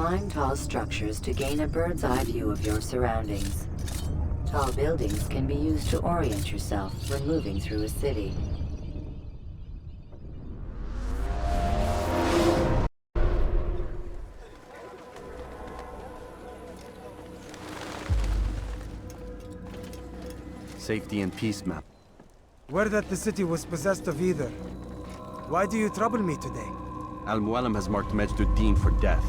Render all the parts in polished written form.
Climb tall structures to gain a bird's eye view of your surroundings. Tall buildings can be used to orient yourself when moving through a city. Safety and peace map. Word that the city was possessed of either. Why do you trouble me today? Al-Mualim has marked Majd-ud-Din for death.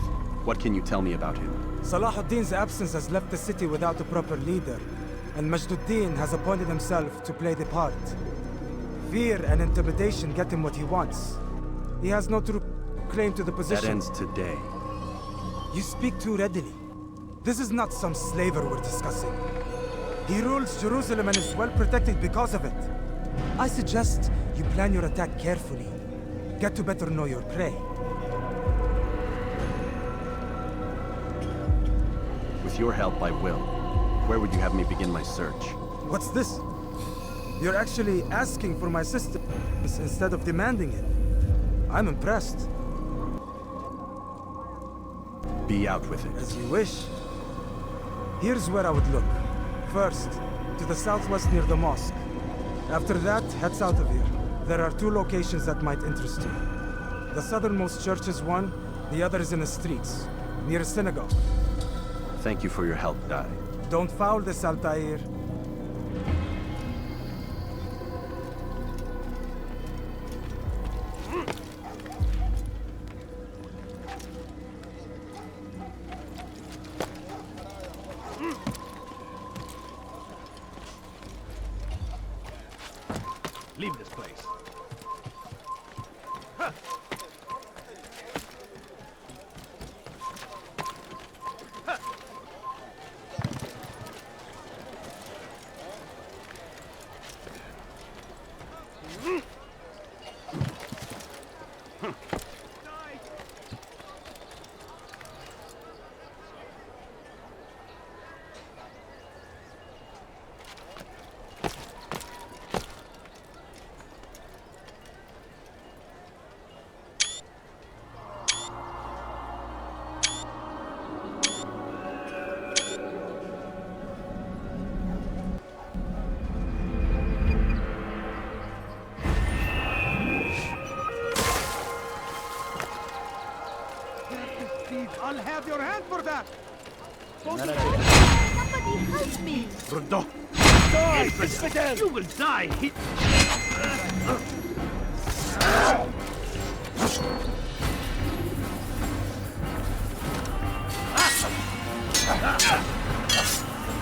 What can you tell me about him? Salah ad-Din's absence has left the city without a proper leader, and Majd-ud-Din has appointed himself to play the part. Fear and intimidation get him what he wants. He has no true claim to the position. That ends today. You speak too readily. This is not some slaver we're discussing. He rules Jerusalem and is well protected because of it. I suggest you plan your attack carefully. Get to better know your prey. With your help, I will. Where would you have me begin my search? What's this? You're actually asking for my assistance instead of demanding it. I'm impressed. Be out with it. As you wish. Here's where I would look. First, to the southwest near the mosque. After that, head south of here. There are 2 locations that might interest you. The southernmost church is one, the other is in the streets, near a synagogue. Thank you for your help, Dai. Don't foul this, Altair. Leave this place. I'll have your hand for that! Somebody help me! Ruddo! You will die!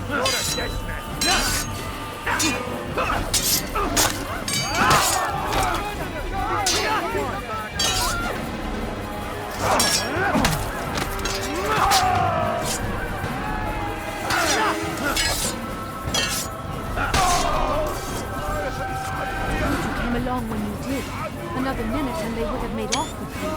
You're a dead man! Along when you did. Another minute and they would have made off with you.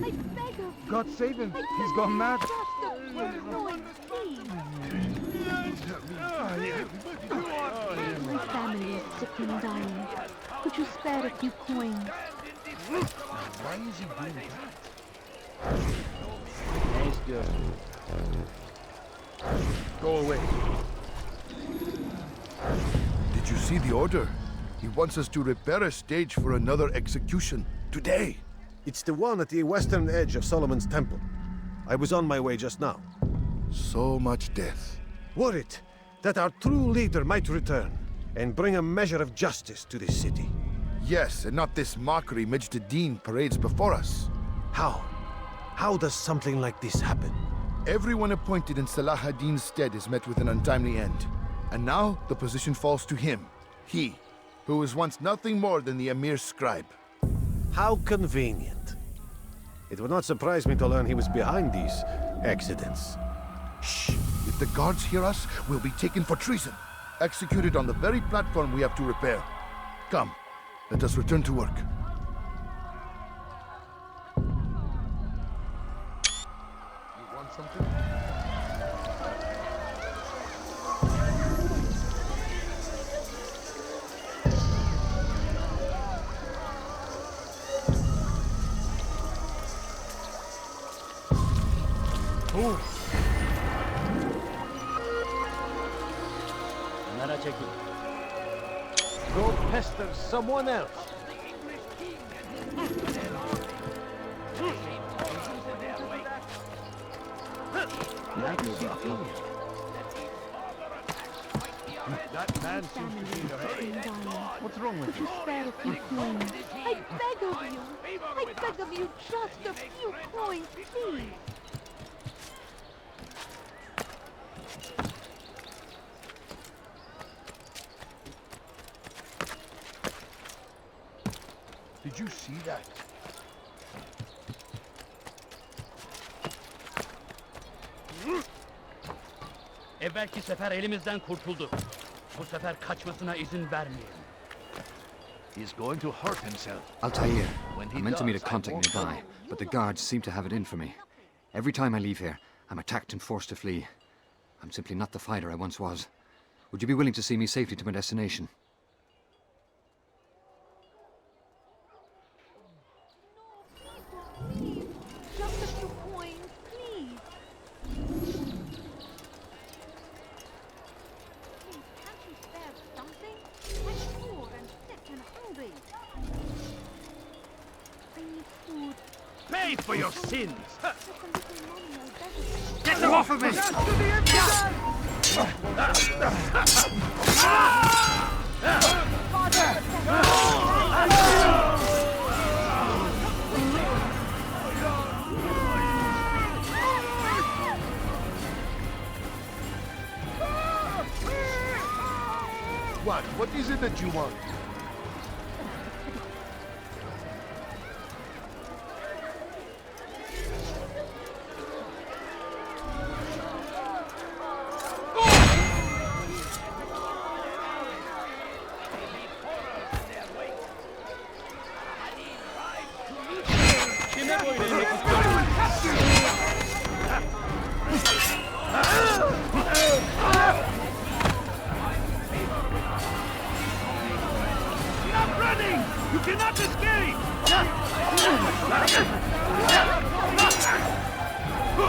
I beg of you. God save him. He's gone mad. Just a purloined thief. My family is sick and dying. Could you spare a few coins? Why is he doing that? He's good. Go away. Did you see the order? He wants us to repair a stage for another execution. Today. It's the one at the western edge of Solomon's Temple. I was on my way just now. So much death. Worried that our true leader might return and bring a measure of justice to this city. Yes, and not this mockery Majd-ud-Din parades before us. How? How does something like this happen? Everyone appointed in Salah ad-Din's stead is met with an untimely end. And now the position falls to him. He, who was once nothing more than the Emir's scribe. How convenient. It would not surprise me to learn he was behind these accidents. Shh! If the guards hear us, we'll be taken for treason. Executed on the very platform we have to repair. Come, let us return to work. You Kenara çekil. Go pester someone else. That man seems to be Family is dying. What's wrong with Could you spare a few coins? I beg of you! I beg of you, just a few coins, please! Did you see that? Evvelki sefer elimizden kurtuldu. Bu sefer kaçmasına izin vermeyelim. He's going to hurt himself. Altair. When he I meant to meet does, a I contact won't nearby, but the guards seem to have it in for me. Every time I leave here, I'm attacked and forced to flee. I'm simply not the fighter I once was. Would you be willing to see me safely to my destination? Please, just a few coins, please! Please, can't you spare something? I'm poor and sick and hungry. I need food. Pay for your sins! Just a little money, I beg of you. Get them off of me! What is it that you want? Kime boyun eğmek istiyorsun? Stop running! You cannot escape!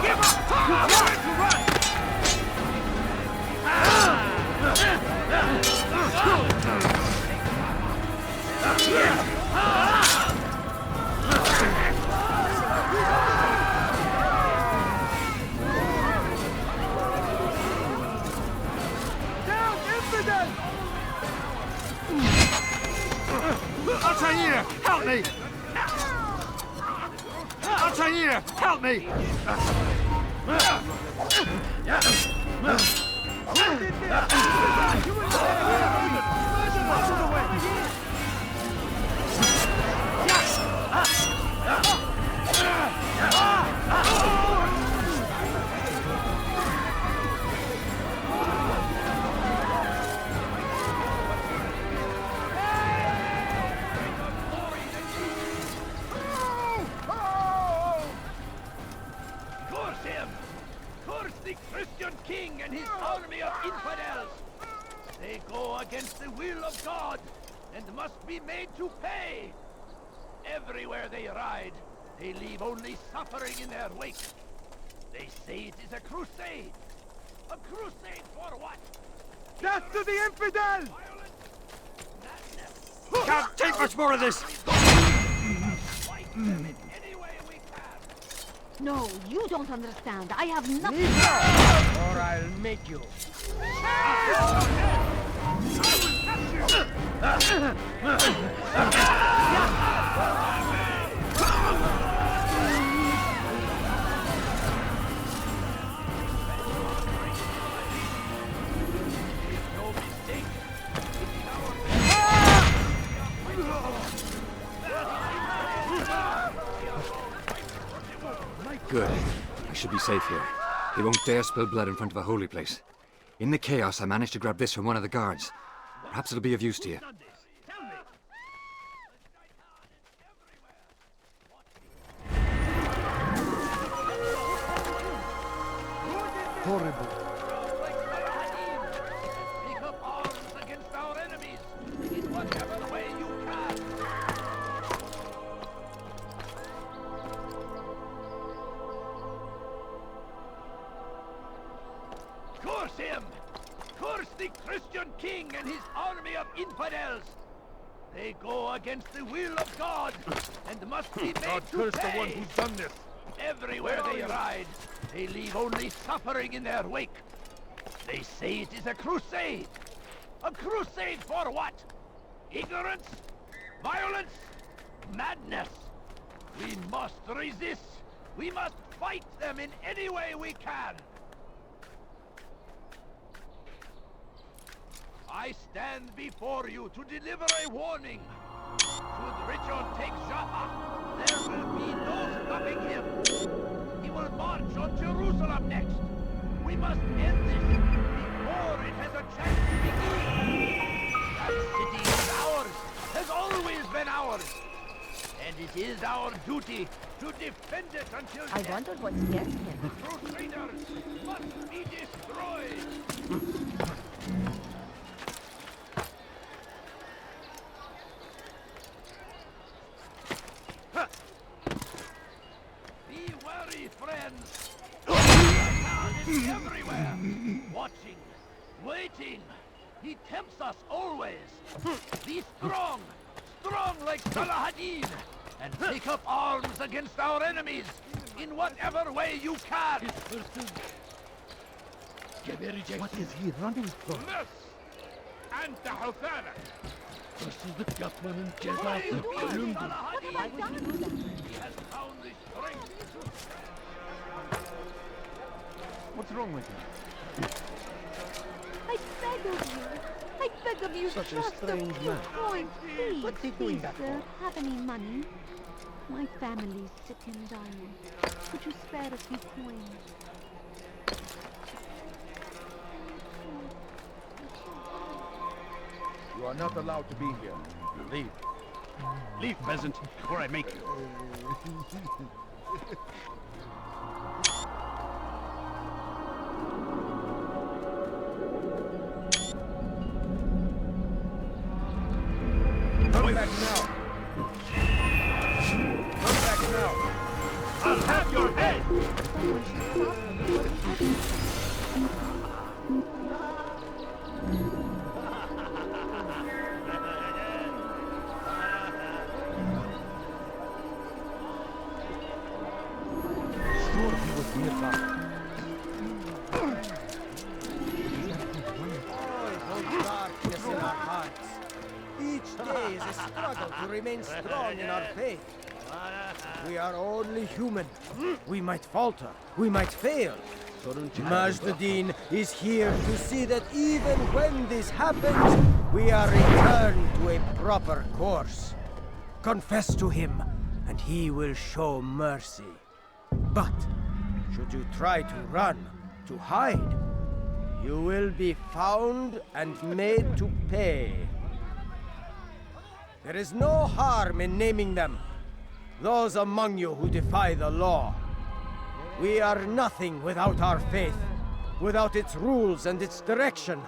Give up! Nowhere to run! Altair, help me! Altair, help me! Curse him! Curse the Christian king and his army of infidels! They go against the will of God and must be made to pay! Everywhere they ride, they leave only suffering in their wake. They say it is a crusade! A crusade for what? Death to the infidel! Violence? Madness? Can't take much more of this! Fight them in any way we can! No, you don't understand. I have nothing. Or I'll make you. No mistake. Good. I should be safe here. He won't dare spill blood in front of a holy place. In the chaos, I managed to grab this from one of the guards. Perhaps it'll be of use to you. Done this. Tell me. Horrible. Pick up arms against our enemies in whatever way you can. Curse him! Curse Curse the Christian king and his army of infidels! They go against the will of God, and must be made God to curse pay! the one who's done this! Everywhere they ride, they leave only suffering in their wake. They say it is a crusade! A crusade for what? Ignorance? Violence? Madness! We must resist! We must fight them in any way we can! I stand before you to deliver a warning. Should Richard take Jaffa, there will be no stopping him. He will march on Jerusalem next. We must end this before it has a chance to begin. That city is ours, has always been ours. And it is our duty to defend it until I death. wondered what scared him. Crusaders must be destroyed. Be wary, friends. Satan is everywhere, watching, waiting. He tempts us always. Be strong, strong like Salah-ad-Din, and take up arms against our enemies in whatever way you can. What is he running from? أنت حثالة. What have I done? He has found the strength. What's wrong with him? I beg of you. I beg of you, Such a just strange few man. coins, please. What's he doing Please, that sir, for? have any money? My family's sick and dying. Could you spare a few coins? You are not allowed to be here. Leave. Leave, peasant, before I make you. Come back now! Come back now! I'll have your head. Someone should stop him before he hurts himself. Sure he was nearby. Hold darkness in our hearts. Each day is a struggle to remain strong in our faith. We are only human. We might falter. We might fail. Majd-ad-Din is here to see that even when this happens, we are returned to a proper course. Confess to him, and he will show mercy. But should you try to run, to hide, you will be found and made to pay. There is no harm in naming them. Those among you who defy the law. We are nothing without our faith, without its rules and its direction.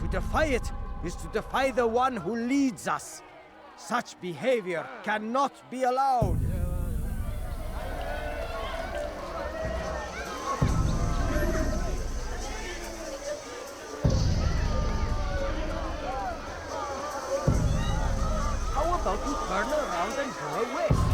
To defy it is to defy the one who leads us. Such behavior cannot be allowed. How about you turn around and go away?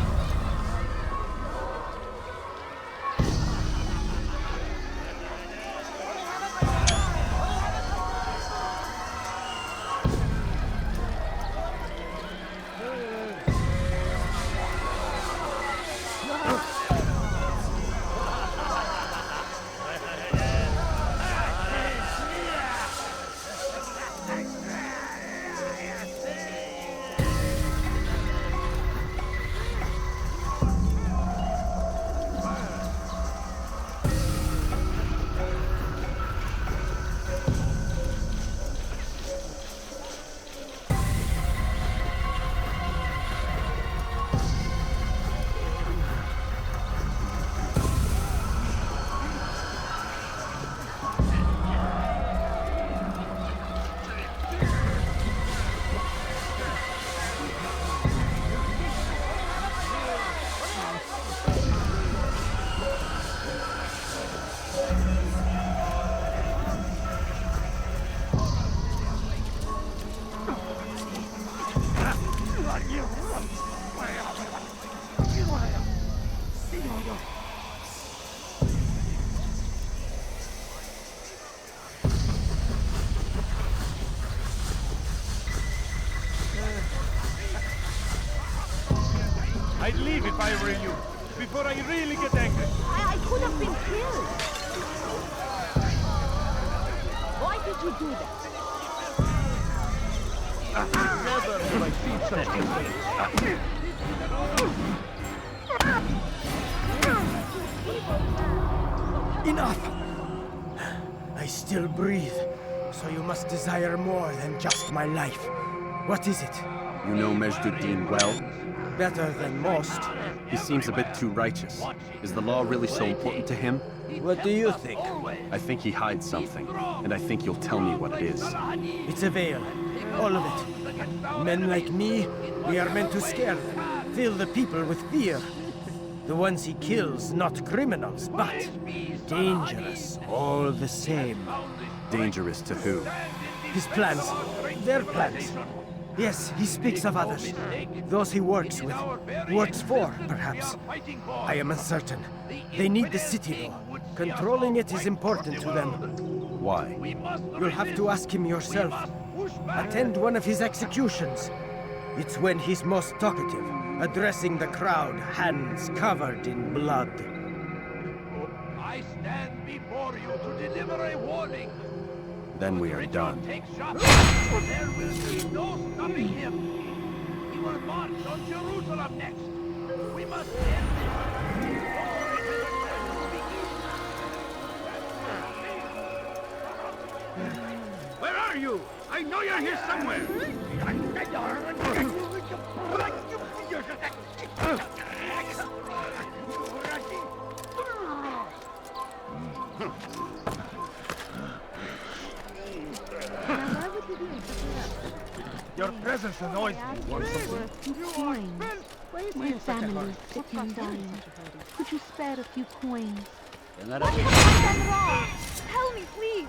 I'd leave if I were you, before I really get angry. I could have been killed. Why did you do that? Never have I seen such a Enough! I still breathe, so you must desire more than just my life. What is it? You know Majd-ud-Din well? Better than most. He seems a bit too righteous. Is the law really so important to him? What do you think? I think he hides something, and I think you'll tell me what it is. It's a veil. All of it. Men like me, we are meant to scare them, fill the people with fear. The ones he kills, not criminals, but dangerous all the same. Dangerous to who? His plans, their plans. Yes, he speaks of others. Those he works with, works for, perhaps. I am uncertain. They need the city, though. Controlling it is important to them. Why? You'll have to ask him yourself. Attend one of his executions. It's when he's most talkative, addressing the crowd, hands covered in blood. I stand before you to deliver a warning. Then we are done. Take shots. There will be no stopping him. He will march on Jerusalem next. We must end this. Where are you? I know you're here somewhere. Your presence annoys me. Coins. My family sick and dying. Could you spare a few coins? What have I done wrong? Tell me, please.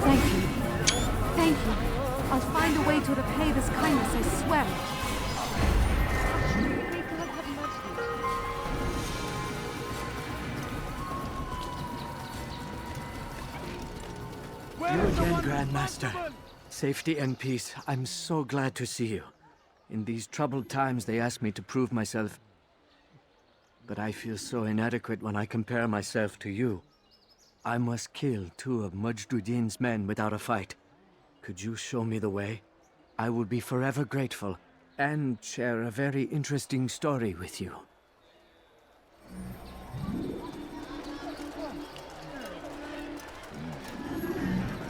Thank you. Thank you. I'll find a way to repay this kindness, I swear. You again, Grandmaster. Safety and peace. I'm so glad to see you. In these troubled times, they ask me to prove myself. But I feel so inadequate when I compare myself to you. I must kill 2 of Majd-ud-Din's men without a fight. Could you show me the way? I will be forever grateful, and share a very interesting story with you.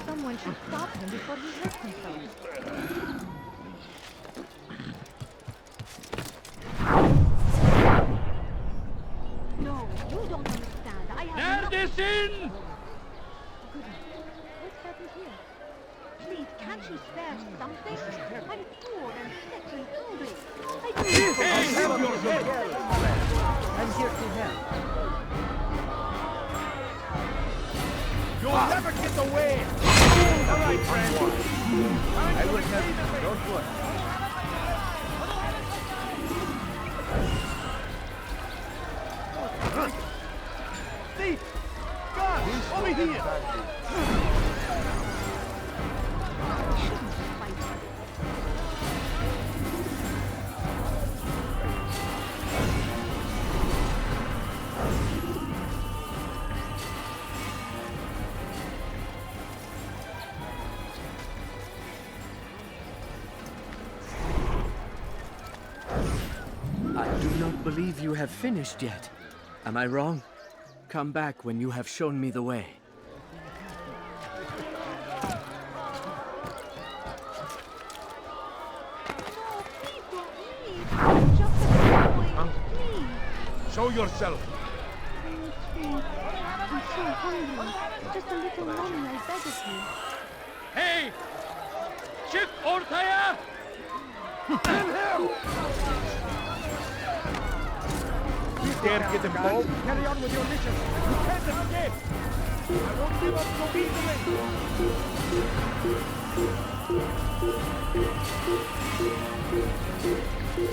Someone should stop him before he hurts himself. No, you don't understand. I have Nardesin! Goodness, what's happened here? Please, can't you spare something? I'm poor and sick and hungry. I I'm here to help. You'll never get away! All right, friend. I will help you. Don't worry. Thief! God! Over here! I do not believe you have finished yet. Am I wrong? Come back when you have shown me the way. Show yourself! I'm so hungry. Just a little money, I beg of you. Hey! Çık ortaya! Kill him! You dare get involved? Carry on with your mission. You can't escape. I won't give up so easily.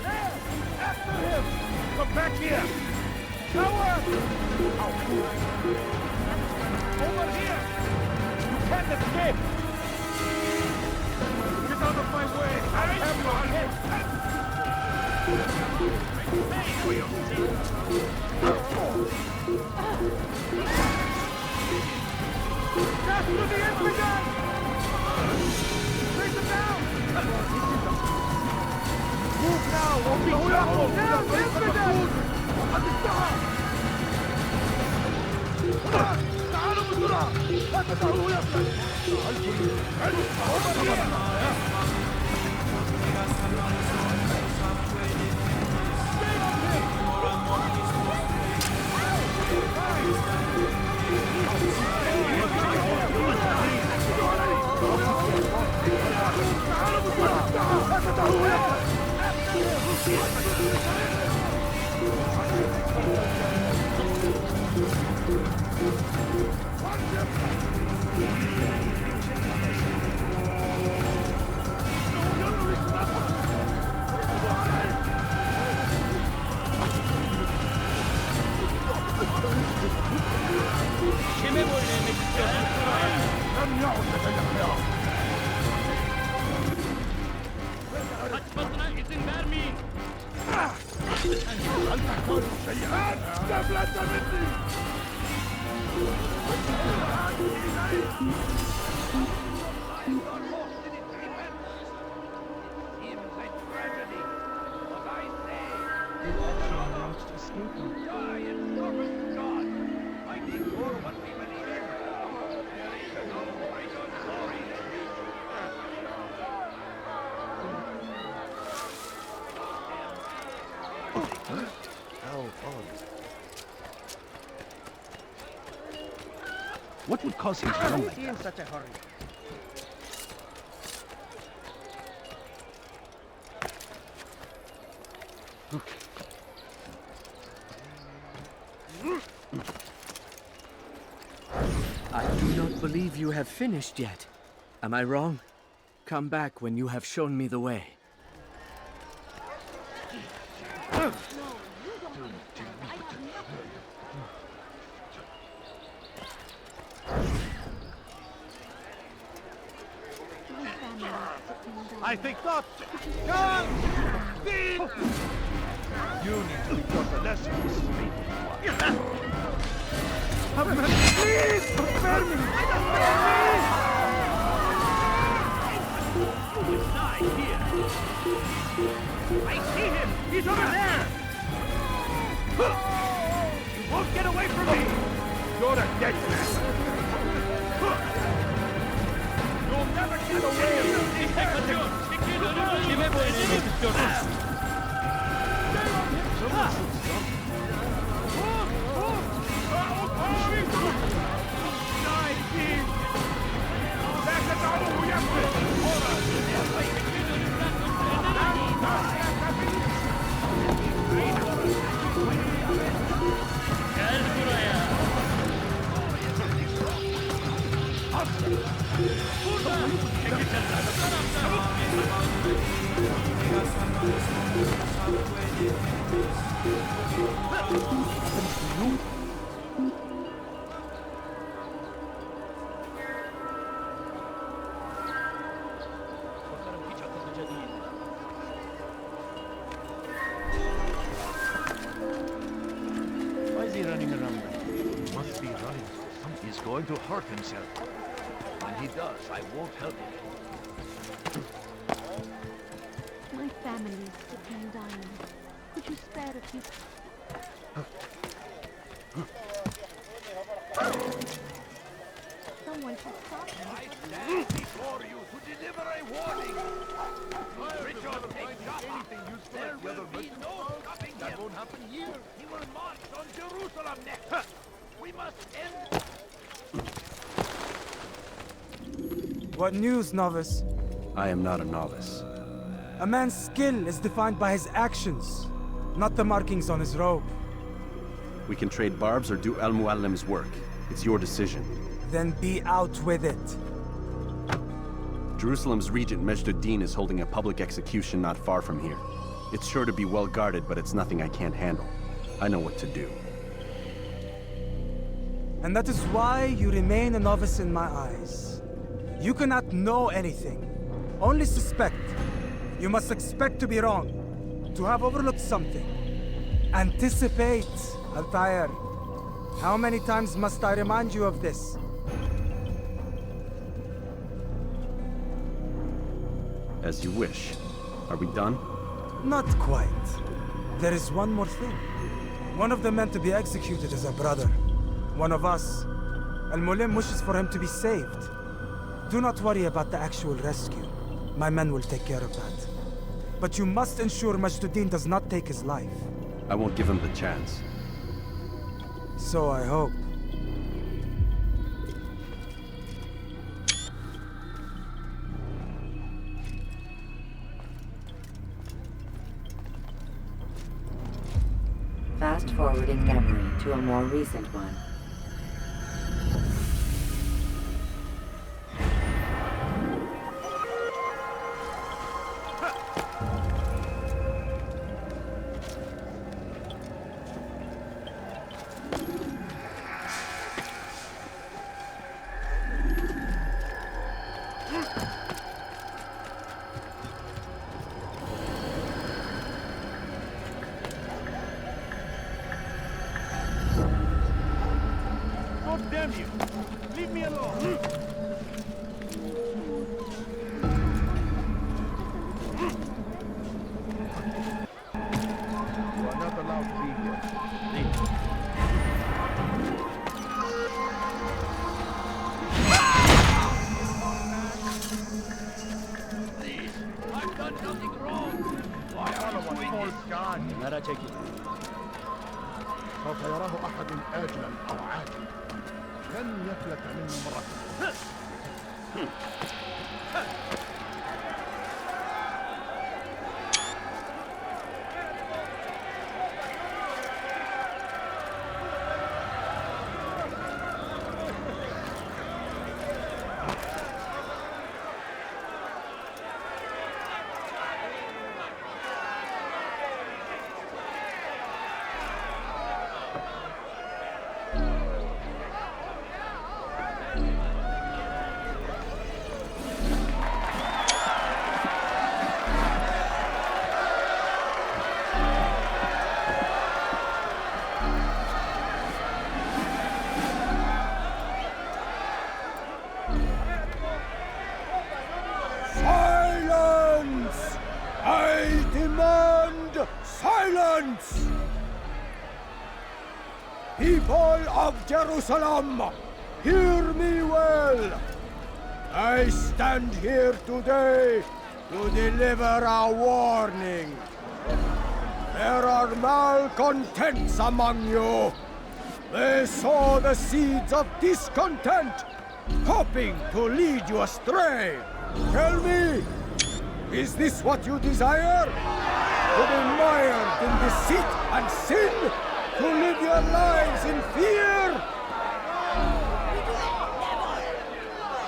There! After him! Come back here! Coward! How foolish! Over here! You can't escape! Get out of my way! I have your head! Death to the infidel! Bring them down! Move now! Or be careful! Down, infidel! تعالوا بسرعة! لا تدعوه يفلت! over here! Stay on him! تعالوا بسرعة! لا تدعوه يفلت! Kime boyun eğmek istiyorsun? Kaçmasına izin vermeyin. أن تحتاجوا شيئا قبل مني What would cause him to run like in such a hurry? I do not believe you have finished yet. Am I wrong? Come back when you have shown me the way. I think not. Come! Feed! You need to be taught a lesson, Mrs. Please! Spare me! Die here! I see him! He's over there! You won't get away from me! You're a dead man! You'll never get away! Kime boyun eğmek istiyorsun? Why is he running around like that? He must be running. He's going to hurt himself. When he does, I won't help him. My family is sick and dying. Could you spare a few... Someone should stop him. I stand before you to deliver a warning. Richard, take Jaffa. There will be no stopping him. That won't happen here. He will march on Jerusalem next. We must end... What news, novice? I am not a novice. A man's skill is defined by his actions, not the markings on his robe. We can trade barbs or do Al-Muallim's work. It's your decision. Then be out with it. Jerusalem's regent Majd-ud-Din is holding a public execution not far from here. It's sure to be well guarded, but it's nothing I can't handle. I know what to do. And that is why you remain a novice in my eyes. You cannot know anything, only suspect. You must expect to be wrong, to have overlooked something. Anticipate, Altair. How many times must I remind you of this? As you wish. Are we done? Not quite. There is one more thing. One of the men to be executed is a brother. One of us. Al-Mualim wishes for him to be saved. Do not worry about the actual rescue. My men will take care of that. But you must ensure Majd-ud-Din does not take his life. I won't give him the chance. So I hope. Fast-forwarding memory to a more recent one. God damn you! Leave me alone! You are not allowed to be here. Please, I've done nothing wrong! Why are you doing this? Nara, take it. سوف يراه أحد آجلا أو عاجلا. لن يفلت منه مرة. Silence! I demand silence! People of Jerusalem, hear me well. I stand here today to deliver a warning. There are malcontents among you. They sow the seeds of discontent, hoping to lead you astray. Tell me, is this what you desire? To be mired in deceit and sin? To live your lives in fear?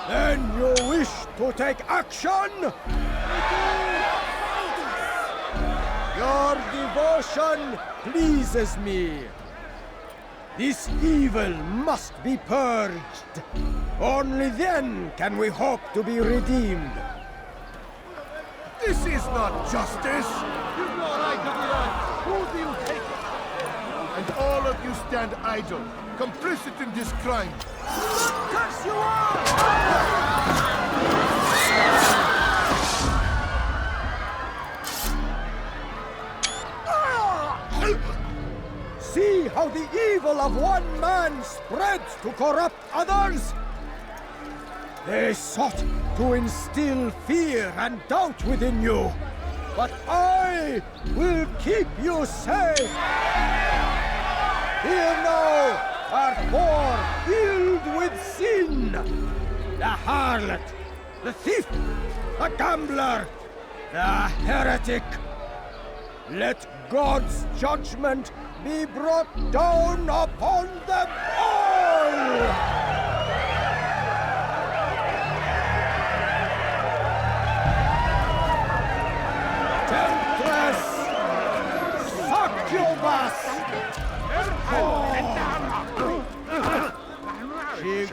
Then you wish to take action? Your devotion pleases me. This evil must be purged. Only then can we hope to be redeemed. This is not justice! You've no right to do that! Who do you think? And all of you stand idle, complicit in this crime. Curse you all! See how the evil of one man spreads to corrupt others? They sought to instill fear and doubt within you, but I will keep you safe. Here now are four filled with sin. The harlot, the thief, the gambler, A heretic! Let God's judgment be brought down upon them all! Temptress! Succubus! She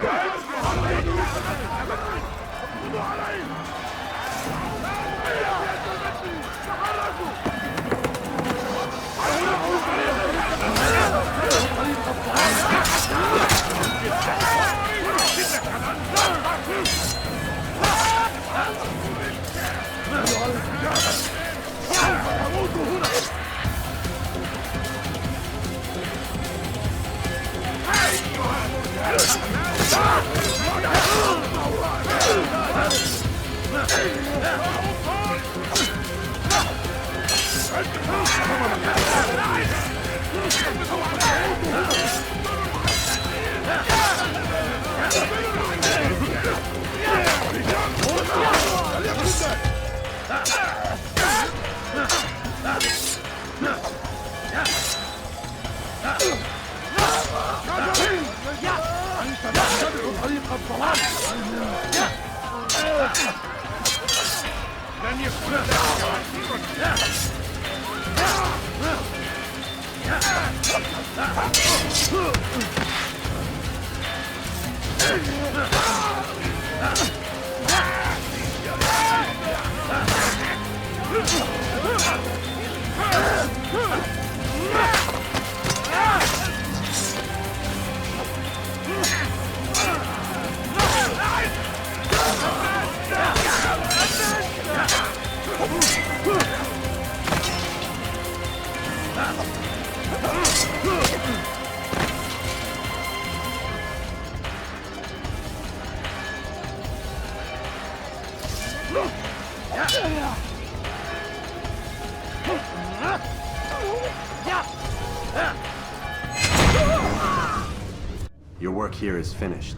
Your work here is finished.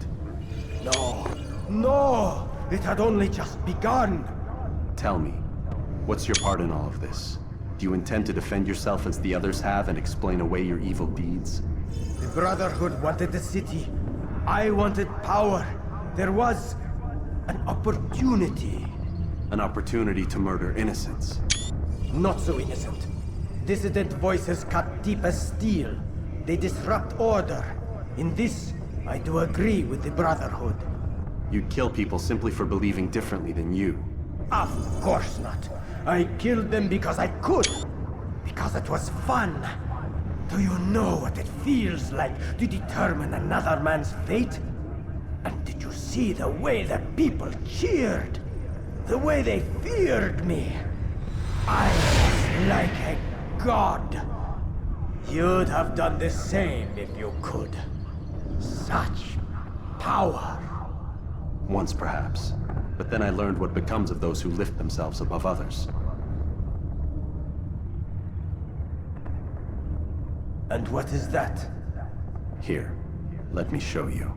No, no! It had only just begun! Tell me, what's your part in all of this? Do you intend to defend yourself as the others have and explain away your evil deeds? The Brotherhood wanted the city. I wanted power. There was an opportunity. An opportunity to murder innocents. Not so innocent. Dissident voices cut deep as steel. They disrupt order. In this, I do agree with the Brotherhood. You'd kill people simply for believing differently than you. Of course not. I killed them because I could. Because it was fun. Do you know what it feels like to determine another man's fate? And did you see the way the people cheered? The way they feared me? I was like a god. You'd have done the same if you could. Such power. Once perhaps. But then I learned what becomes of those who lift themselves above others. And what is that? Here, let me show you.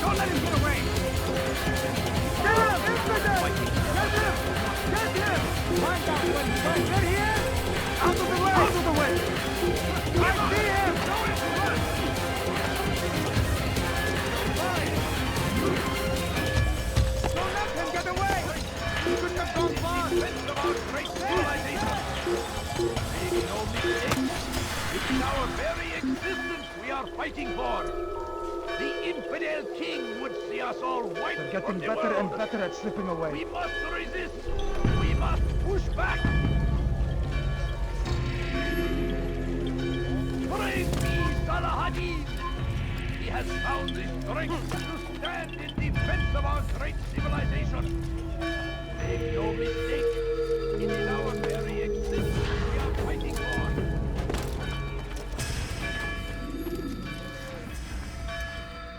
Don't let him get away! Get him! Get him! Get him! Find out when! Get here! defense of our great civilization. Make no mistake, it is our very existence we are fighting for. The infidel king would see us all wiped They're getting from the better and world. better at slipping away. We must resist. We must push back. Praise be Salahadin. He has found the strength to stand in defense of our great civilization. Make no mistake, it is our very existence we are fighting for.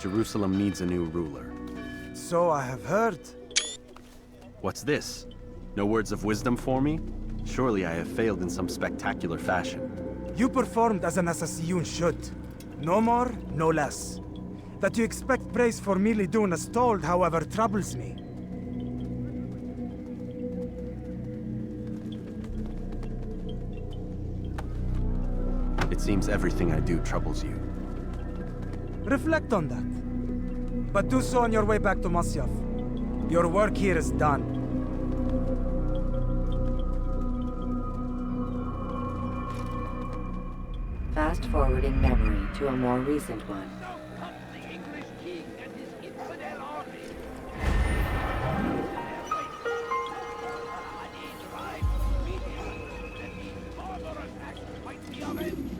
Jerusalem needs a new ruler. So I have heard. What's this? No words of wisdom for me? Surely I have failed in some spectacular fashion. You performed as an assassin should. No more, no less. That you expect praise for merely doing as told, however, troubles me. It seems everything I do troubles you. Reflect on that. But do so on your way back to Masyaf. Your work here is done. Fast forwarding memory to a more recent one. Now comes the English king and his infidel army. Salahadin tried to beat him, and these barbarous acts might be avenged.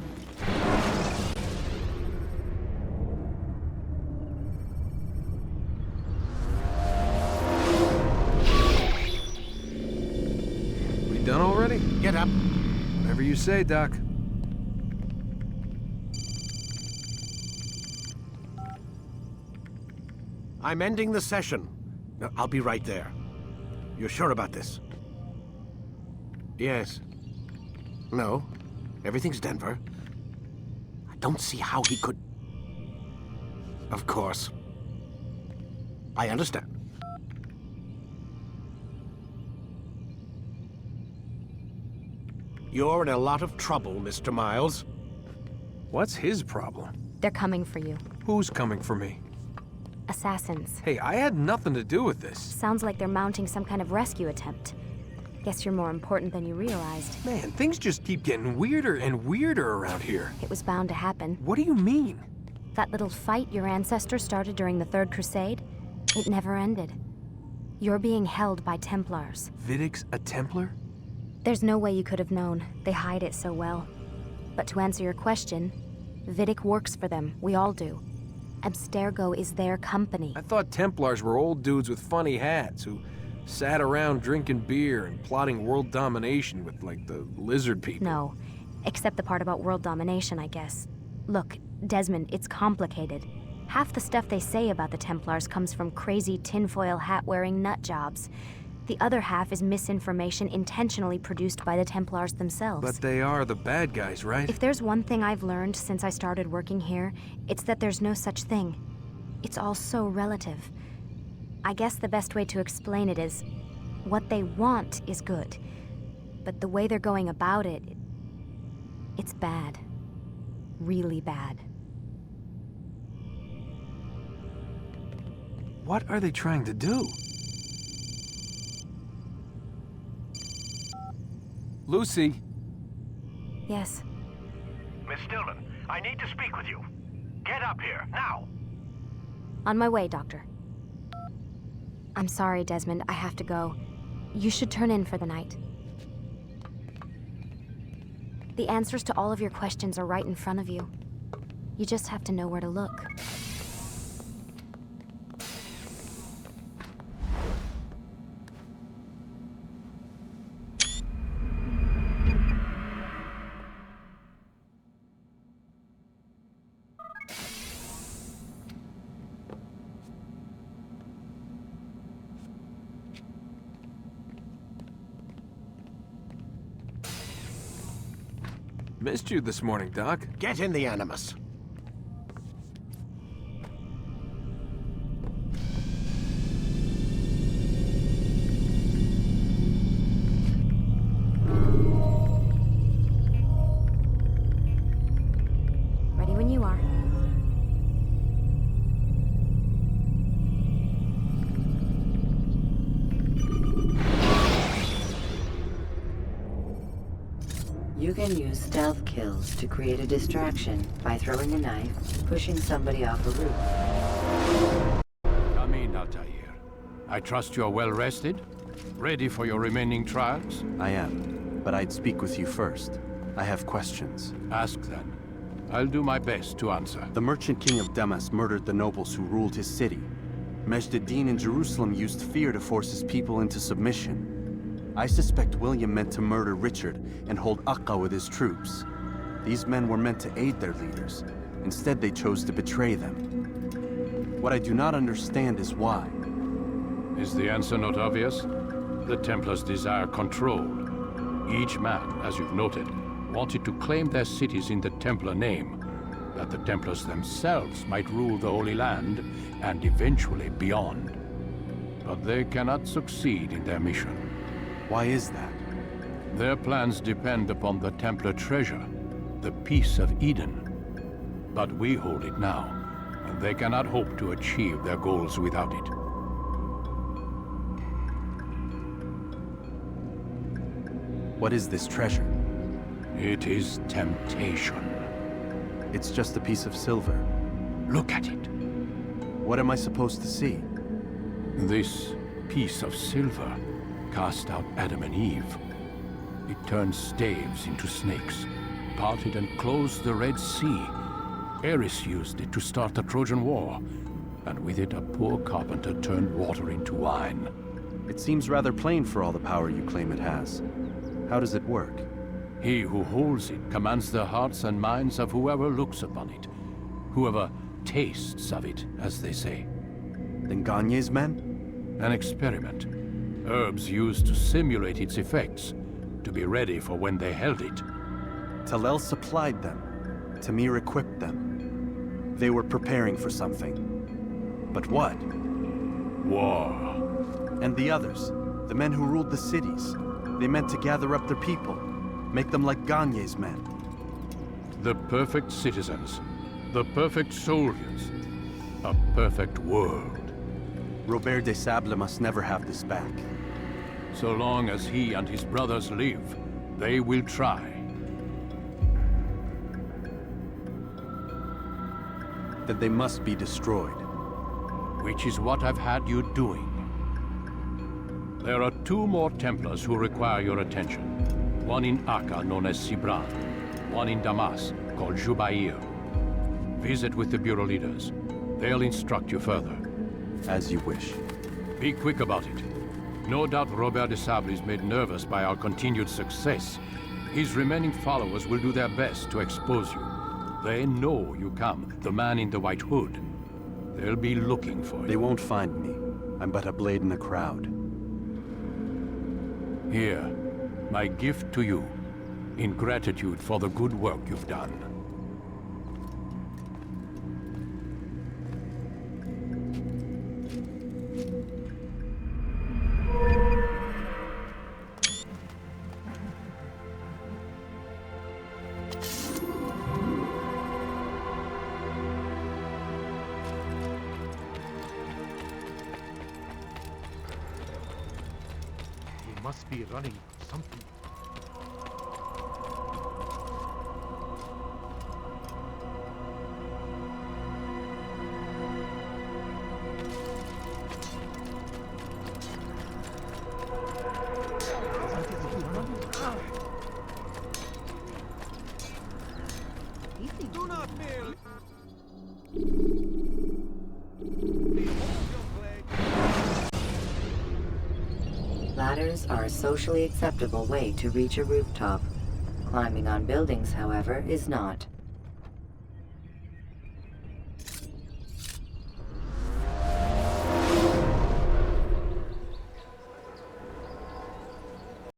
We done already? Get up. Whatever you say, Doc. I'm ending the session. I'll be right there. You're sure about this? Yes. No. Everything's Denver. I don't see how he could... Of course. I understand. You're in a lot of trouble, Mr. Miles. What's his problem? They're coming for you. Who's coming for me? Assassins. Hey, I had nothing to do with this. Sounds like they're mounting some kind of rescue attempt. Guess you're more important than you realized. Man, things just keep getting weirder and weirder around here. It was bound to happen. What do you mean? That little fight your ancestors started during the Third Crusade, it never ended. You're being held by Templars. Vidic's a Templar? There's no way you could have known. They hide it so well. But to answer your question, Vidic works for them. We all do. Abstergo is their company. I thought Templars were old dudes with funny hats who sat around drinking beer and plotting world domination with, like, the lizard people. No, except the part about world domination, I guess. Look, Desmond, it's complicated. Half the stuff they say about the Templars comes from crazy tinfoil hat-wearing nut jobs. The other half is misinformation intentionally produced by the Templars themselves. But they are the bad guys, right? If there's one thing I've learned since I started working here, it's that there's no such thing. It's all so relative. I guess the best way to explain it is, what they want is good. But the way they're going about it, it's bad. Really bad. What are they trying to do? Lucy. Yes. Miss Stillman, I need to speak with you. Get up here, now! On my way, Doctor. I'm sorry, Desmond. I have to go. You should turn in for the night. The answers to all of your questions are right in front of you. You just have to know where to look. Missed you this morning, Doc. Get in the Animus. Ready when you are. You can use stealth kills to create a distraction by throwing a knife, pushing somebody off a roof. Come in, Altair. I trust you're well rested? Ready for your remaining trials? I am, but I'd speak with you first. I have questions. Ask then. I'll do my best to answer. The merchant king of Damas murdered the nobles who ruled his city. Majd ad-Din in Jerusalem used fear to force his people into submission. I suspect William meant to murder Richard and hold Aqqa with his troops. These men were meant to aid their leaders. Instead, they chose to betray them. What I do not understand is why. Is the answer not obvious? The Templars desire control. Each man, as you've noted, wanted to claim their cities in the Templar name, that the Templars themselves might rule the Holy Land and eventually beyond. But they cannot succeed in their mission. Why is that? Their plans depend upon the Templar treasure, the Peace of Eden. But we hold it now, and they cannot hope to achieve their goals without it. What is this treasure? It is temptation. It's just a piece of silver. Look at it. What am I supposed to see? This piece of silver cast out Adam and Eve. It turned staves into snakes, parted and closed the Red Sea. Ares used it to start the Trojan War, and with it a poor carpenter turned water into wine. It seems rather plain for all the power you claim it has. How does it work? He who holds it commands the hearts and minds of whoever looks upon it. Whoever tastes of it, as they say. Then Gagne's men? An experiment. Herbs used to simulate its effects, to be ready for when they held it. Talel supplied them. Tamir equipped them. They were preparing for something. But what? War. And the others, the men who ruled the cities, they meant to gather up their people, make them like Gagne's men. The perfect citizens, the perfect soldiers, a perfect world. Robert des Sables must never have this back. So long as he and his brothers live, they will try. That they must be destroyed. Which is what I've had you doing. There are 2 more Templars who require your attention. One in Aqqa, known as Sibran. One in Damas, called Jubair. Visit with the Bureau leaders. They'll instruct you further. As you wish. Be quick about it. No doubt Robert des Sables is made nervous by our continued success. His remaining followers will do their best to expose you. They know you come, the man in the white hood. They'll be looking for you. They won't find me. I'm but a blade in the crowd. Here, my gift to you, in gratitude for the good work you've done. Must be running something. Do not fail. Ladders are a socially acceptable way to reach a rooftop. Climbing on buildings, however, is not.